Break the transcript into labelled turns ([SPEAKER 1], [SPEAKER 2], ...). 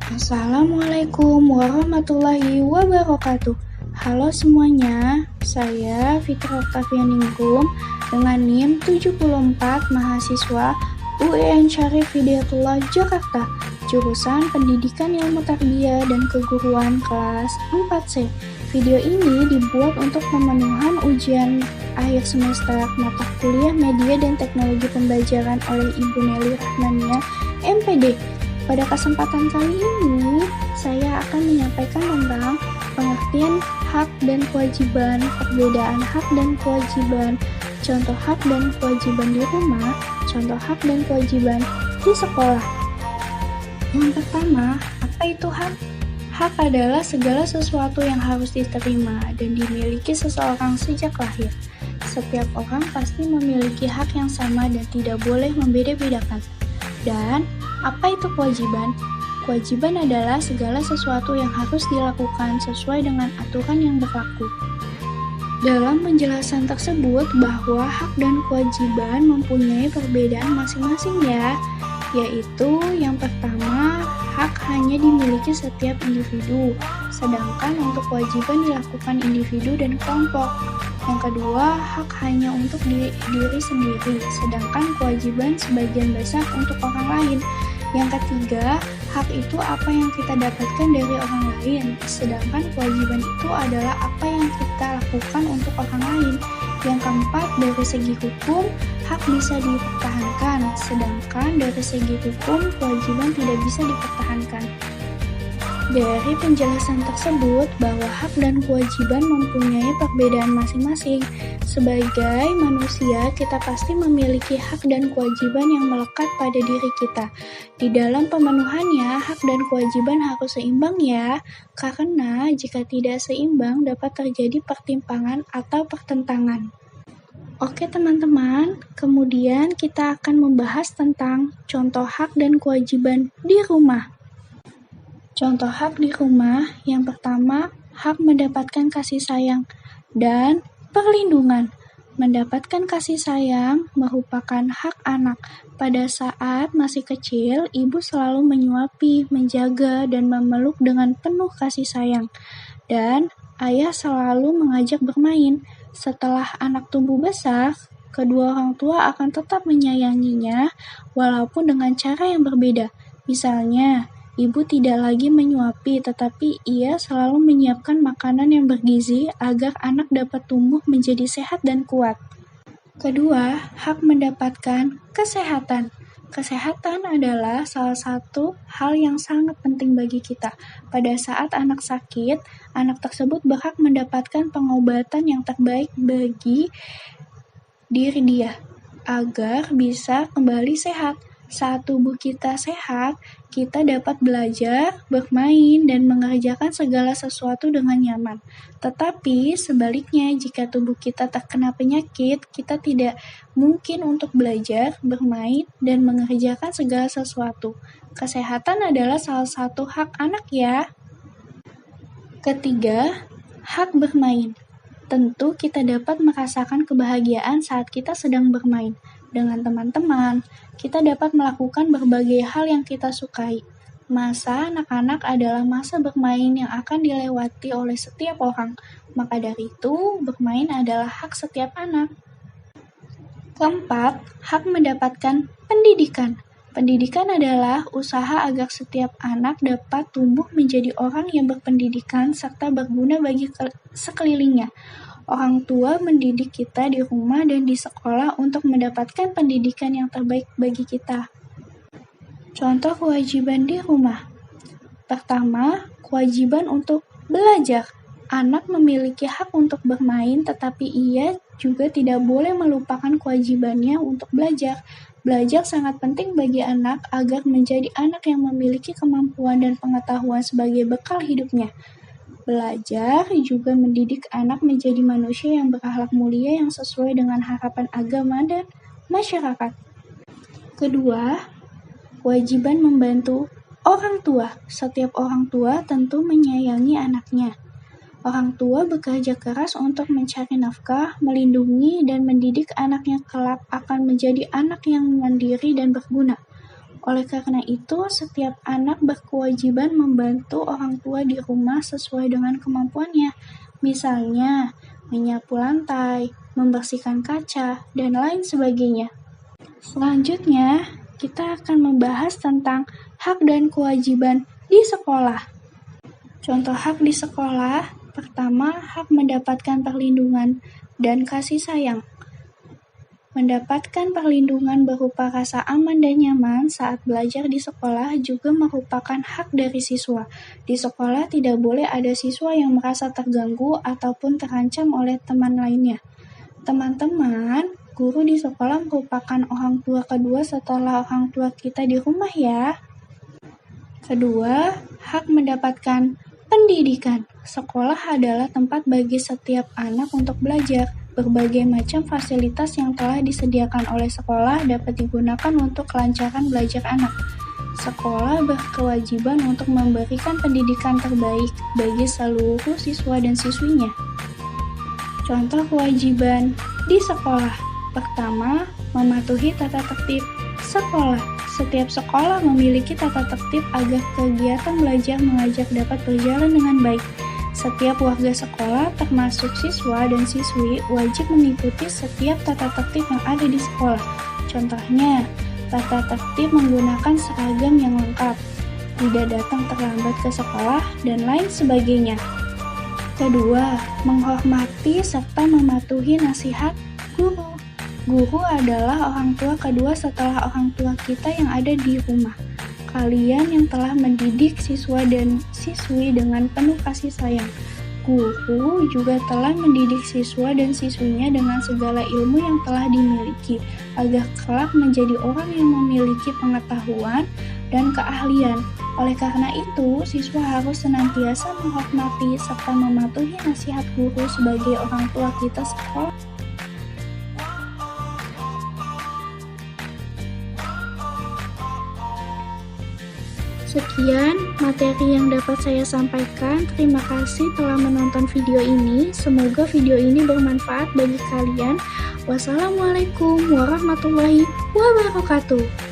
[SPEAKER 1] Assalamualaikum warahmatullahi wabarakatuh. Halo semuanya, saya Fitri Oktavianingrum dengan NIM 74 mahasiswa UIN Syarif Hidayatullah Jakarta, jurusan Pendidikan Ilmu Tarbiyah dan Keguruan kelas 4C. Video ini dibuat untuk pemenuhan ujian akhir semester mata kuliah Media dan Teknologi Pembelajaran oleh Ibu Nelly Rahmania, MPD. Pada kesempatan kali ini, saya akan menyampaikan tentang pengertian hak dan kewajiban, perbedaan hak dan kewajiban, contoh hak dan kewajiban di rumah, contoh hak dan kewajiban di sekolah. Yang pertama, apa itu hak? Hak adalah segala sesuatu yang harus diterima dan dimiliki seseorang sejak lahir. Setiap orang pasti memiliki hak yang sama dan tidak boleh membeda-bedakan. Dan apa itu kewajiban? Kewajiban adalah segala sesuatu yang harus dilakukan sesuai dengan aturan yang berlaku. Dalam penjelasan tersebut bahwa hak dan kewajiban mempunyai perbedaan masing-masing yaitu yang pertama, hak hanya dimiliki setiap individu, sedangkan untuk kewajiban dilakukan individu dan kelompok. Yang kedua, hak hanya untuk diri sendiri, sedangkan kewajiban sebagian besar untuk orang lain. Yang ketiga, hak itu apa yang kita dapatkan dari orang lain, sedangkan kewajiban itu adalah apa yang kita lakukan untuk orang lain. Yang keempat, dari segi hukum, hak bisa dipertahankan, sedangkan dari segi hukum, kewajiban tidak bisa dipertahankan. Dari penjelasan tersebut bahwa hak dan kewajiban mempunyai perbedaan masing-masing. Sebagai manusia, kita pasti memiliki hak dan kewajiban yang melekat pada diri kita. Di dalam pemenuhannya, hak dan kewajiban harus seimbang karena jika tidak seimbang dapat terjadi pertimpangan atau pertentangan. Oke teman-teman, kemudian kita akan membahas tentang contoh hak dan kewajiban di rumah. Contoh hak di rumah, yang pertama, hak mendapatkan kasih sayang dan perlindungan. Mendapatkan kasih sayang merupakan hak anak. Pada saat masih kecil, ibu selalu menyuapi, menjaga, dan memeluk dengan penuh kasih sayang. Dan ayah selalu mengajak bermain. Setelah anak tumbuh besar, kedua orang tua akan tetap menyayanginya walaupun dengan cara yang berbeda. Misalnya, ibu tidak lagi menyuapi, tetapi ia selalu menyiapkan makanan yang bergizi agar anak dapat tumbuh menjadi sehat dan kuat. Kedua, hak mendapatkan kesehatan. Kesehatan adalah salah satu hal yang sangat penting bagi kita. Pada saat anak sakit, anak tersebut berhak mendapatkan pengobatan yang terbaik bagi diri dia, agar bisa kembali sehat. Saat tubuh kita sehat, kita dapat belajar, bermain, dan mengerjakan segala sesuatu dengan nyaman. Tetapi sebaliknya, jika tubuh kita terkena penyakit, kita tidak mungkin untuk belajar, bermain, dan mengerjakan segala sesuatu. Kesehatan adalah salah satu hak anak Ketiga, hak bermain. Tentu kita dapat merasakan kebahagiaan saat kita sedang bermain dengan teman-teman. Kita dapat melakukan berbagai hal yang kita sukai. Masa anak-anak adalah masa bermain yang akan dilewati oleh setiap orang. Maka dari itu, bermain adalah hak setiap anak. Keempat, hak mendapatkan pendidikan. Pendidikan adalah usaha agar setiap anak dapat tumbuh menjadi orang yang berpendidikan serta berguna bagi sekelilingnya. Orang tua mendidik kita di rumah dan di sekolah untuk mendapatkan pendidikan yang terbaik bagi kita. Contoh kewajiban di rumah. Pertama, kewajiban untuk belajar. Anak memiliki hak untuk bermain, tetapi ia juga tidak boleh melupakan kewajibannya untuk belajar. Belajar sangat penting bagi anak agar menjadi anak yang memiliki kemampuan dan pengetahuan sebagai bekal hidupnya. Belajar juga mendidik anak menjadi manusia yang berakhlak mulia yang sesuai dengan harapan agama dan masyarakat. Kedua, kewajiban membantu orang tua. Setiap orang tua tentu menyayangi anaknya. Orang tua bekerja keras untuk mencari nafkah, melindungi, dan mendidik anaknya kelak akan menjadi anak yang mandiri dan berguna. Oleh karena itu, setiap anak berkewajiban membantu orang tua di rumah sesuai dengan kemampuannya. Misalnya, menyapu lantai, membersihkan kaca, dan lain sebagainya. Selanjutnya, kita akan membahas tentang hak dan kewajiban di sekolah. Contoh hak di sekolah, pertama, hak mendapatkan perlindungan dan kasih sayang. Mendapatkan perlindungan berupa rasa aman dan nyaman saat belajar di sekolah juga merupakan hak dari siswa. Di sekolah tidak boleh ada siswa yang merasa terganggu ataupun terancam oleh teman lainnya. Teman-teman, guru di sekolah merupakan orang tua kedua setelah orang tua kita di rumah ya. Kedua, hak mendapatkan pendidikan. Sekolah adalah tempat bagi setiap anak untuk belajar. Berbagai macam fasilitas yang telah disediakan oleh sekolah dapat digunakan untuk kelancaran belajar anak. Sekolah berkewajiban untuk memberikan pendidikan terbaik bagi seluruh siswa dan siswinya. Contoh kewajiban di sekolah. Pertama, mematuhi tata tertib sekolah. Setiap sekolah memiliki tata tertib agar kegiatan belajar mengajar dapat berjalan dengan baik. Setiap warga sekolah, termasuk siswa dan siswi, wajib mengikuti setiap tata tertib yang ada di sekolah. Contohnya, tata tertib menggunakan seragam yang lengkap, tidak datang terlambat ke sekolah, dan lain sebagainya. Kedua, menghormati serta mematuhi nasihat guru. Guru adalah orang tua kedua setelah orang tua kita yang ada di rumah. Kalian yang telah mendidik siswa dan siswi dengan penuh kasih sayang. Guru juga telah mendidik siswa dan siswinya dengan segala ilmu yang telah dimiliki, agar kelak menjadi orang yang memiliki pengetahuan dan keahlian. Oleh karena itu, siswa harus senantiasa menghormati serta mematuhi nasihat guru sebagai orang tua kita sekolah. Sekian materi yang dapat saya sampaikan. Terima kasih telah menonton video ini. Semoga video ini bermanfaat bagi kalian. Wassalamualaikum warahmatullahi wabarakatuh.